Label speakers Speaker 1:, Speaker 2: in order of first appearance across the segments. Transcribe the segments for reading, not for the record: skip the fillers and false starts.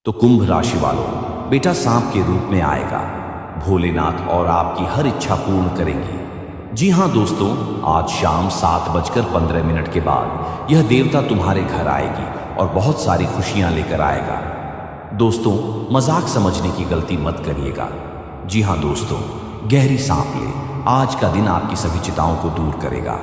Speaker 1: तो कुंभ राशि वालों, बेटा सांप के रूप में आएगा भोलेनाथ और आपकी हर इच्छा पूर्ण करेंगे। जी हाँ दोस्तों, आज शाम 7:15 के बाद यह देवता तुम्हारे घर आएगी और बहुत सारी खुशियां लेकर आएगा। दोस्तों, मजाक समझने की गलती मत करिएगा। जी हाँ दोस्तों, गहरी सांप ले, आज का दिन आपकी सभी चिंताओं को दूर करेगा।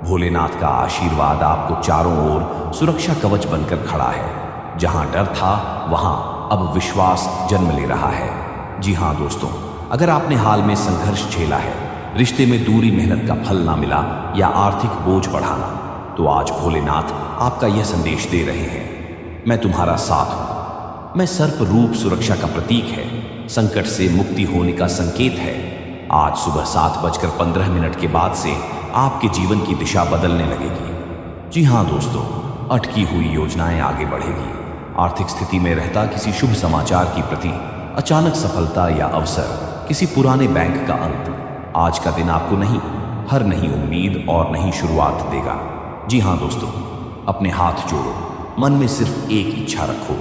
Speaker 1: भोलेनाथ का आशीर्वाद आपको चारों ओर सुरक्षा कवच बनकर खड़ा है। जहां डर था वहां अब विश्वास जन्म ले रहा है। जी हाँ दोस्तों, अगर आपने हाल में संघर्ष झेला है, रिश्ते में दूरी, मेहनत का फल ना मिला या आर्थिक बोझ बढ़ाना, तो आज भोलेनाथ आपका यह संदेश दे रहे हैं, मैं तुम्हारा साथ हूं। मैं सर्प रूप सुरक्षा का प्रतीक है, संकट से मुक्ति होने का संकेत है। आज सुबह 7:15 के बाद से आपके जीवन की दिशा बदलने लगेगी। जी हाँ दोस्तों, अटकी हुई योजनाएं आगे बढ़ेगी। आर्थिक स्थिति में रहता किसी शुभ समाचार की प्रति अचानक सफलता या अवसर, किसी पुराने बैंक का अंत, आज का दिन आपको नहीं, हर नई उम्मीद और नई शुरुआत देगा। जी हाँ दोस्तों, अपने हाथ जोड़ो, मन में सिर्फ एक इच्छा रखो।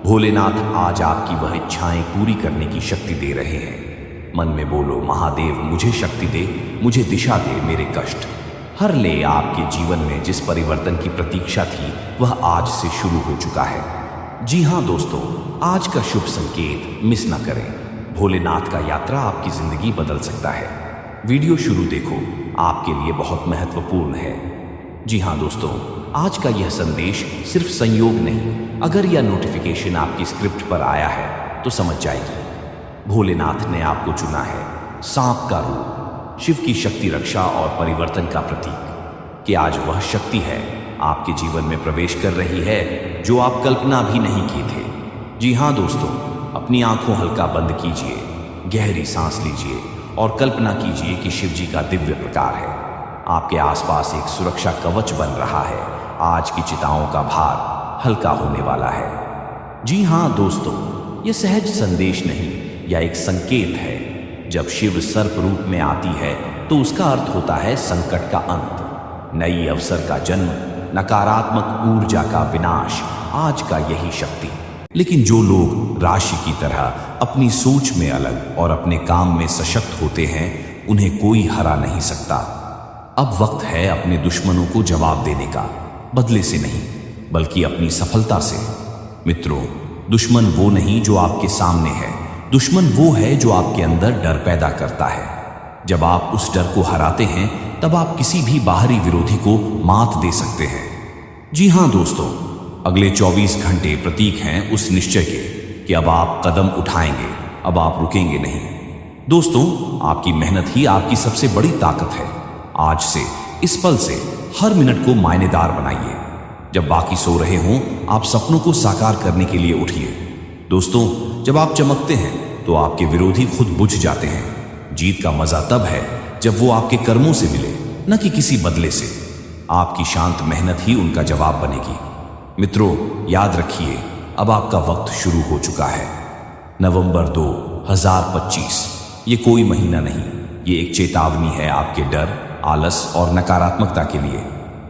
Speaker 1: भोलेनाथ आज आपकी वह इच्छाएं पूरी करने की शक्ति दे रहे हैं। मन में बोलो, महादेव मुझे शक्ति दे, मुझे दिशा दे, मेरे कष्ट हर ले। आपके जीवन में जिस परिवर्तन की प्रतीक्षा थी वह आज से शुरू हो चुका है। जी हाँ दोस्तों, आज का शुभ संकेत मिस न करें। भोलेनाथ का यात्रा आपकी जिंदगी बदल सकता है। वीडियो शुरू देखो, आपके लिए बहुत महत्वपूर्ण है। जी हाँ दोस्तों, आज का यह संदेश सिर्फ संयोग नहीं, अगर यह नोटिफिकेशन आपकी स्क्रिप्ट पर आया है तो समझ जाएगी, भोलेनाथ ने आपको चुना है। सांप का रूप, शिव की शक्ति, रक्षा और परिवर्तन का प्रतीक, कि आज वह शक्ति है आपके जीवन में प्रवेश कर रही है जो आप कल्पना भी नहीं किए थे। जी हाँ दोस्तों, अपनी आंखों हल्का बंद कीजिए, गहरी सांस लीजिए और कल्पना कीजिए कि शिव जी का दिव्य प्रकार है आपके आसपास, एक सुरक्षा कवच बन रहा है। आज की चिंताओं का भार हल्का होने वाला है। जी हाँ दोस्तों, यह सहज संदेश नहीं, यह एक संकेत है। जब शिव सर्प रूप में आती है तो उसका अर्थ होता है संकट का अंत, नई अवसर का जन्म, नकारात्मक ऊर्जा का विनाश। आज का यही शक्ति। लेकिन जो लोग राशि की तरह अपनी सोच में अलग और अपने काम में सशक्त होते हैं, उन्हें कोई हरा नहीं सकता। अब वक्त है अपने दुश्मनों को जवाब देने का, बदले से नहीं बल्कि अपनी सफलता से। मित्रों, दुश्मन वो नहीं जो आपके सामने है, दुश्मन वो है जो आपके अंदर डर पैदा करता है। जब आप उस डर को हराते हैं तब आप किसी भी बाहरी विरोधी को मात दे सकते हैं। जी हाँ दोस्तों, अगले 24 घंटे प्रतीक हैं उस निश्चय के कि अब आप कदम उठाएंगे, अब आप रुकेंगे नहीं। दोस्तों, आपकी मेहनत ही आपकी सबसे बड़ी ताकत है। आज से, इस पल से हर मिनट को मायनेदार बनाइए। जब बाकी सो रहे हों, आप सपनों को साकार करने के लिए उठिए। दोस्तों, जब आप चमकते हैं तो आपके विरोधी खुद बुझ जाते हैं। जीत का मजा तब है जब वो आपके कर्मों से मिले, न कि किसी बदले से। आपकी शांत मेहनत ही उनका जवाब बनेगी। मित्रों, याद रखिए, अब आपका वक्त शुरू हो चुका है। नवंबर 2025 ये कोई महीना नहीं, ये एक चेतावनी है आपके डर, आलस और नकारात्मकता के लिए।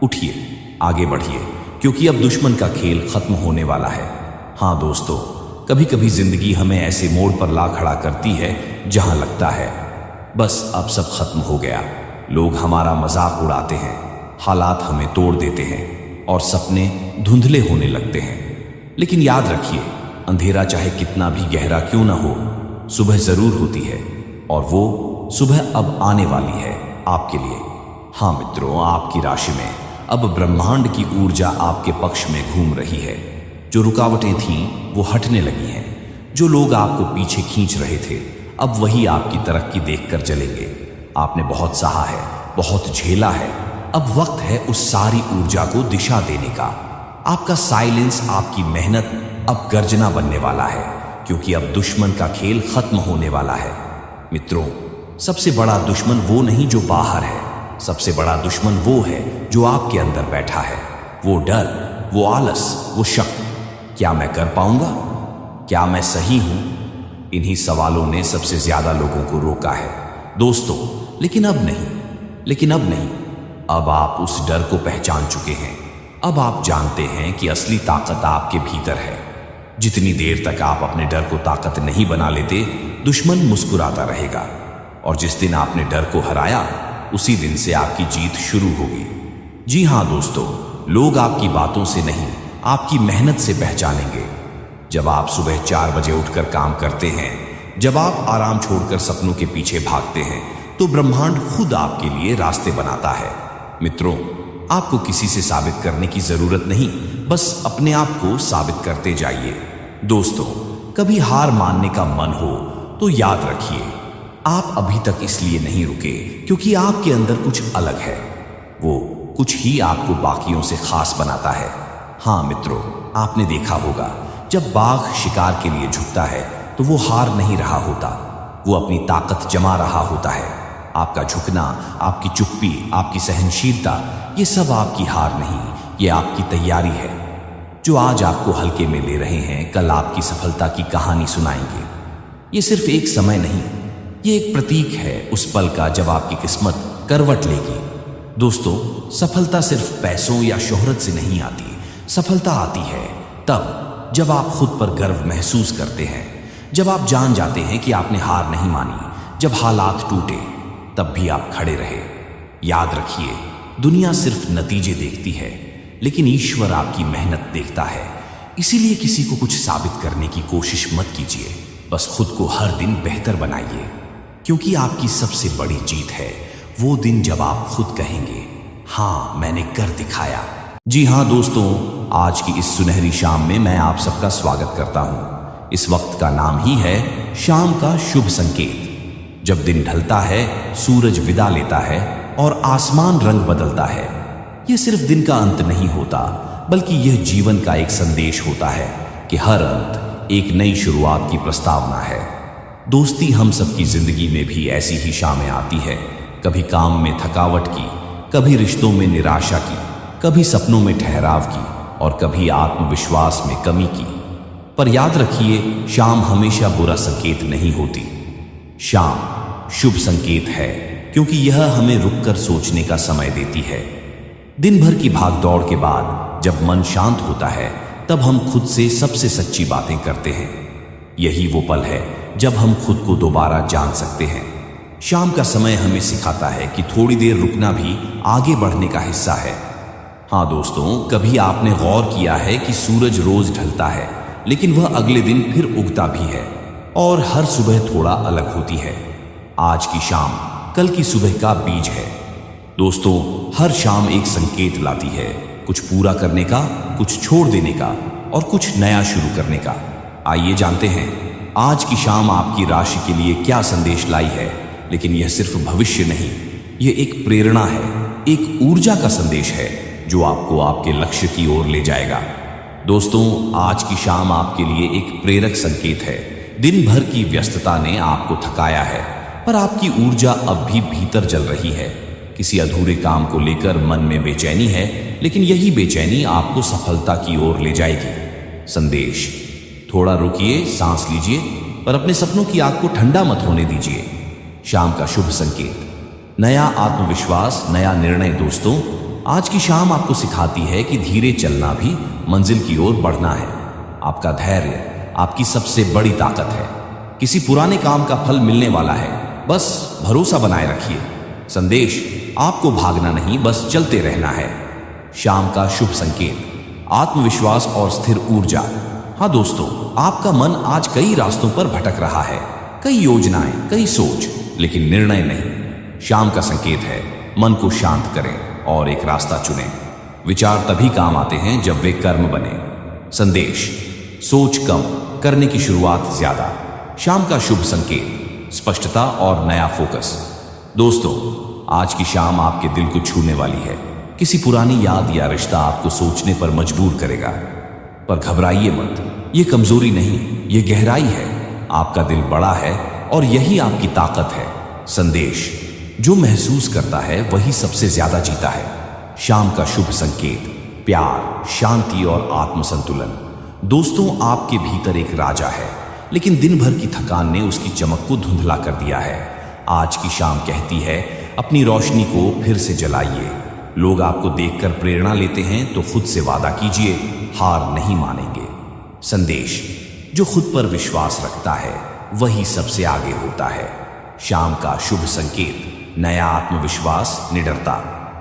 Speaker 1: उठिए, आगे बढ़िए, क्योंकि अब दुश्मन का खेल खत्म होने वाला है। हाँ दोस्तों, कभी कभी जिंदगी हमें ऐसे मोड़ पर ला खड़ा करती है जहां लगता है बस अब सब खत्म हो गया। लोग हमारा मजाक उड़ाते हैं, हालात हमें तोड़ देते हैं और सपने धुंधले होने लगते हैं। लेकिन याद रखिए, अंधेरा चाहे कितना भी गहरा क्यों ना हो, सुबह जरूर होती है और वो सुबह अब आने वाली है आपके लिए। हाँ मित्रों, आपकी राशि में अब ब्रह्मांड की ऊर्जा आपके पक्ष में घूम रही है। जो रुकावटें थीं वो हटने लगी हैं। जो लोग आपको पीछे खींच रहे थे, अब वही आपकी तरक्की देखकर चलेंगे। आपने बहुत सहा है, बहुत झेला है, अब वक्त है उस सारी ऊर्जा को दिशा देने का। आपका साइलेंस, आपकी मेहनत अब गर्जना बनने वाला है, क्योंकि अब दुश्मन का खेल खत्म होने वाला है। मित्रों, सबसे बड़ा दुश्मन वो नहीं जो बाहर है, सबसे बड़ा दुश्मन वो है जो आपके अंदर बैठा है। वो डर, वो आलस, वो शक, क्या मैं कर पाऊंगा, क्या मैं सही हूं, इन्हीं सवालों ने सबसे ज्यादा लोगों को रोका है दोस्तों। लेकिन अब नहीं, अब आप उस डर को पहचान चुके हैं। अब आप जानते हैं कि असली ताकत आपके भीतर है। जितनी देर तक आप अपने डर को ताकत नहीं बना लेते, दुश्मन मुस्कुराता रहेगा। और जिस दिन आपने डर को हराया, उसी दिन से आपकी जीत शुरू होगी। जी हाँ दोस्तों, लोग आपकी बातों से नहीं, आपकी मेहनत से पहचानेंगे। जब आप सुबह 4 बजे उठकर काम करते हैं, जब आप आराम छोड़कर सपनों के पीछे भागते हैं, तो ब्रह्मांड खुद आपके लिए रास्ते बनाता है। मित्रों, आपको किसी से साबित करने की जरूरत नहीं, बस अपने आप को साबित करते जाइए। दोस्तों, कभी हार मानने का मन हो तो याद रखिए, आप अभी तक इसलिए नहीं रुके क्योंकि आपके अंदर कुछ अलग है। वो कुछ ही आपको बाकियों से खास बनाता है। हाँ मित्रों, आपने देखा होगा, जब बाघ शिकार के लिए झुकता है तो वो हार नहीं रहा होता, वो अपनी ताकत जमा रहा होता है। आपका झुकना, आपकी चुप्पी, आपकी सहनशीलता, ये सब आपकी हार नहीं, ये आपकी तैयारी है। जो आज आपको हल्के में ले रहे हैं, कल आपकी सफलता की कहानी सुनाएंगे। ये सिर्फ एक समय नहीं, ये एक प्रतीक है उस पल का जब आपकी किस्मत करवट लेगी। दोस्तों, सफलता सिर्फ पैसों या शोहरत से नहीं आती। सफलता आती है तब जब आप खुद पर गर्व महसूस करते हैं, जब आप जान जाते हैं कि आपने हार नहीं मानी, जब हालात टूटे तब भी आप खड़े रहे। याद रखिए, दुनिया सिर्फ नतीजे देखती है, लेकिन ईश्वर आपकी मेहनत देखता है। इसीलिए किसी को कुछ साबित करने की कोशिश मत कीजिए, बस खुद को हर दिन बेहतर बनाइए, क्योंकि आपकी सबसे बड़ी जीत है वो दिन जब आप खुद कहेंगे, हाँ मैंने कर दिखाया। जी हाँ दोस्तों, आज की इस सुनहरी शाम में मैं आप सबका स्वागत करता हूँ। इस वक्त का नाम ही है शाम का शुभ संकेत। जब दिन ढलता है, सूरज विदा लेता है और आसमान रंग बदलता है, यह सिर्फ दिन का अंत नहीं होता, बल्कि यह जीवन का एक संदेश होता है कि हर अंत एक नई शुरुआत की प्रस्तावना है। दोस्ती, हम सबकी जिंदगी में भी ऐसी ही शामें आती है। कभी काम में थकावट की, कभी रिश्तों में निराशा की, कभी सपनों में ठहराव की और कभी आत्मविश्वास में कमी की। पर याद रखिए, शाम हमेशा बुरा संकेत नहीं होती। शाम शुभ संकेत है, क्योंकि यह हमें रुककर सोचने का समय देती है। दिन भर की भागदौड़ के बाद जब मन शांत होता है, तब हम खुद से सबसे सच्ची बातें करते हैं। यही वो पल है जब हम खुद को दोबारा जान सकते हैं। शाम का समय हमें सिखाता है कि थोड़ी देर रुकना भी आगे बढ़ने का हिस्सा है। हाँ दोस्तों, कभी आपने गौर किया है कि सूरज रोज ढलता है, लेकिन वह अगले दिन फिर उगता भी है और हर सुबह थोड़ा अलग होती है। आज की शाम कल की सुबह का बीज है। दोस्तों, हर शाम एक संकेत लाती है, कुछ पूरा करने का, कुछ छोड़ देने का और कुछ नया शुरू करने का। आइए जानते हैं आज की शाम आपकी राशि के लिए क्या संदेश लाई है। लेकिन यह सिर्फ भविष्य नहीं, यह एक प्रेरणा है, एक ऊर्जा का संदेश है जो आपको आपके लक्ष्य की ओर ले जाएगा। दोस्तों, आज की शाम आपके लिए एक प्रेरक संकेत है। दिन भर की व्यस्तता ने आपको थकाया है, पर आपकी ऊर्जा अब भी भीतर जल रही है। किसी अधूरे काम को लेकर मन में बेचैनी है, लेकिन यही बेचैनी आपको सफलता की ओर ले जाएगी। संदेश, थोड़ा रुकिए, सांस लीजिए, पर अपने सपनों की आग को ठंडा मत होने दीजिए। शाम का शुभ संकेत, नया आत्मविश्वास, नया निर्णय। दोस्तों, आज की शाम आपको सिखाती है कि धीरे चलना भी मंजिल की ओर बढ़ना है। आपका धैर्य आपकी सबसे बड़ी ताकत है। किसी पुराने काम का फल मिलने वाला है, बस भरोसा बनाए रखिए। संदेश, आपको भागना नहीं, बस चलते रहना है। शाम का शुभ संकेत, आत्मविश्वास और स्थिर ऊर्जा। हाँ दोस्तों, आपका मन आज कई रास्तों पर भटक रहा है, कई योजनाएं, कई सोच, लेकिन निर्णय नहीं। शाम का संकेत है, मन को शांत करें और एक रास्ता चुनें। विचार तभी काम आते हैं जब वे कर्म बने। संदेश, सोच कम, करने की शुरुआत ज्यादा। शाम का शुभ संकेत, स्पष्टता और नया फोकस। दोस्तों, आज की शाम आपके दिल को छूने वाली है। किसी पुरानी याद या रिश्ता आपको सोचने पर मजबूर करेगा, पर घबराइए मत, ये कमजोरी नहीं, ये गहराई है। आपका दिल बड़ा है और यही आपकी ताकत है। संदेश, जो महसूस करता है वही सबसे ज्यादा जीता है। शाम का शुभ संकेत, प्यार, शांति और आत्मसंतुलन। दोस्तों, आपके भीतर एक राजा है, लेकिन दिन भर की थकान ने उसकी चमक को धुंधला कर दिया है। आज की शाम कहती है, अपनी रोशनी को फिर से जलाइए। लोग आपको देखकर प्रेरणा लेते हैं, तो खुद से वादा कीजिए, हार नहीं मानेंगे। संदेश, जो खुद पर विश्वास रखता है वही सबसे आगे होता है। शाम का शुभ संकेत, नया आत्मविश्वास, निडरता।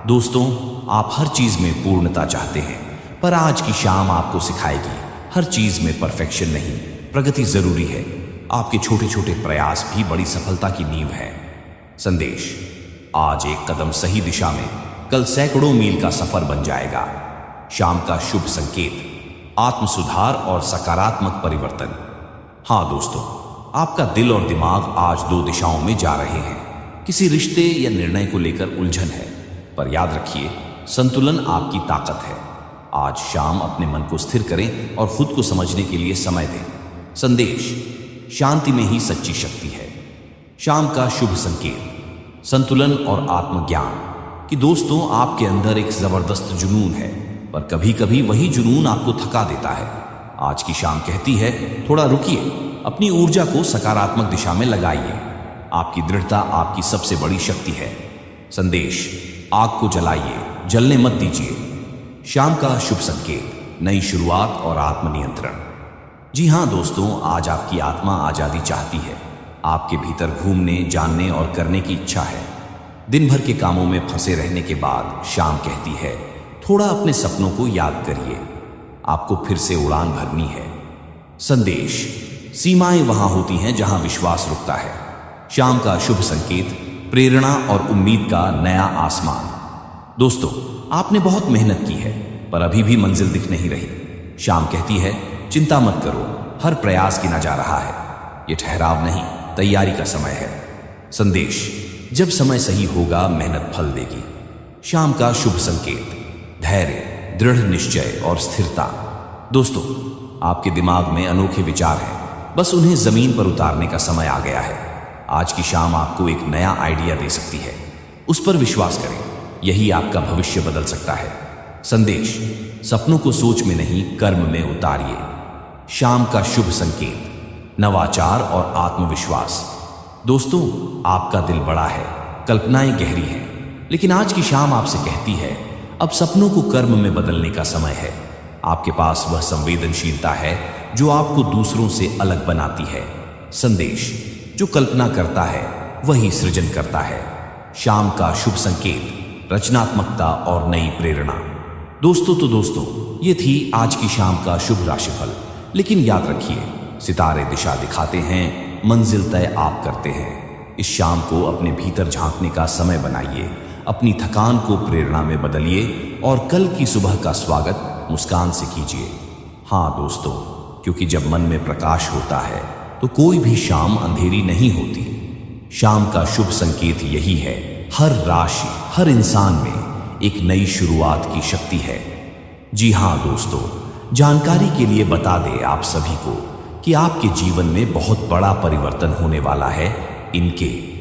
Speaker 1: दोस्तों, आप हर चीज में पूर्णता चाहते हैं, पर आज की शाम आपको सिखाएगी हर चीज में परफेक्शन नहीं, प्रगति जरूरी है। आपके छोटे छोटे प्रयास भी बड़ी सफलता की नींव है। संदेश, आज एक कदम सही दिशा में कल सैकड़ों मील का सफर बन जाएगा। शाम का शुभ संकेत, आत्म सुधार और सकारात्मक परिवर्तन। हाँ दोस्तों, आपका दिल और दिमाग आज दो दिशाओं में जा रहे हैं। किसी रिश्ते या निर्णय को लेकर उलझन है, पर याद रखिए संतुलन आपकी ताकत है। आज शाम अपने मन को स्थिर करें और खुद को समझने के लिए समय दें। संदेश, शांति में ही सच्ची शक्ति है। शाम का शुभ संकेत, संतुलन और आत्मज्ञान। कि दोस्तों, आपके अंदर एक जबरदस्त जुनून है, पर कभी कभी वही जुनून आपको थका देता है। आज की शाम कहती है, थोड़ा रुकिए, अपनी ऊर्जा को सकारात्मक दिशा में लगाइए। आपकी दृढ़ता आपकी सबसे बड़ी शक्ति है। संदेश, आग को जलाइए, जलने मत दीजिए। शाम का शुभ संकेत, नई शुरुआत और आत्मनियंत्रण। जी हाँ दोस्तों, आज आपकी आत्मा आजादी चाहती है। आपके भीतर घूमने, जानने और करने की इच्छा है। दिन भर के कामों में फंसे रहने के बाद शाम कहती है, थोड़ा अपने सपनों को याद करिए। आपको फिर से उड़ान भरनी है। संदेश, सीमाएं वहां होती हैं जहां विश्वास रुकता है। शाम का शुभ संकेत, प्रेरणा और उम्मीद का नया आसमान। दोस्तों, आपने बहुत मेहनत की है, पर अभी भी मंजिल दिख नहीं रही। शाम कहती है, चिंता मत करो, हर प्रयास गिना जा रहा है। यह ठहराव नहीं, तैयारी का समय है। संदेश, जब समय सही होगा मेहनत फल देगी। शाम का शुभ संकेत, धैर्य, दृढ़ निश्चय और स्थिरता। दोस्तों, आपके दिमाग में अनोखे विचार हैं, बस उन्हें जमीन पर उतारने का समय आ गया है। आज की शाम आपको एक नया आइडिया दे सकती है, उस पर विश्वास करें, यही आपका भविष्य बदल सकता है। संदेश, सपनों को सोच में नहीं कर्म में उतारिए। शाम का शुभ संकेत, नवाचार और आत्मविश्वास। दोस्तों, आपका दिल बड़ा है, कल्पनाएं गहरी हैं, लेकिन आज की शाम आपसे कहती है, अब सपनों को कर्म में बदलने का समय है। आपके पास वह संवेदनशीलता है जो आपको दूसरों से अलग बनाती है। संदेश, जो कल्पना करता है वही सृजन करता है। शाम का शुभ संकेत, रचनात्मकता और नई प्रेरणा। दोस्तों, ये थी आज की शाम का शुभ राशिफल। लेकिन याद रखिए, सितारे दिशा दिखाते हैं, मंजिल तय आप करते हैं। इस शाम को अपने भीतर झांकने का समय बनाइए, अपनी थकान को प्रेरणा में बदलिए और कल की सुबह का स्वागत मुस्कान से कीजिए। हाँ दोस्तों, क्योंकि जब मन में प्रकाश होता है तो कोई भी शाम अंधेरी नहीं होती। शाम का शुभ संकेत यही है, हर राशि, हर इंसान में एक नई शुरुआत की शक्ति है। जी हाँ दोस्तों, जानकारी के लिए बता दें आप सभी को कि आपके जीवन में बहुत बड़ा परिवर्तन होने वाला है इनके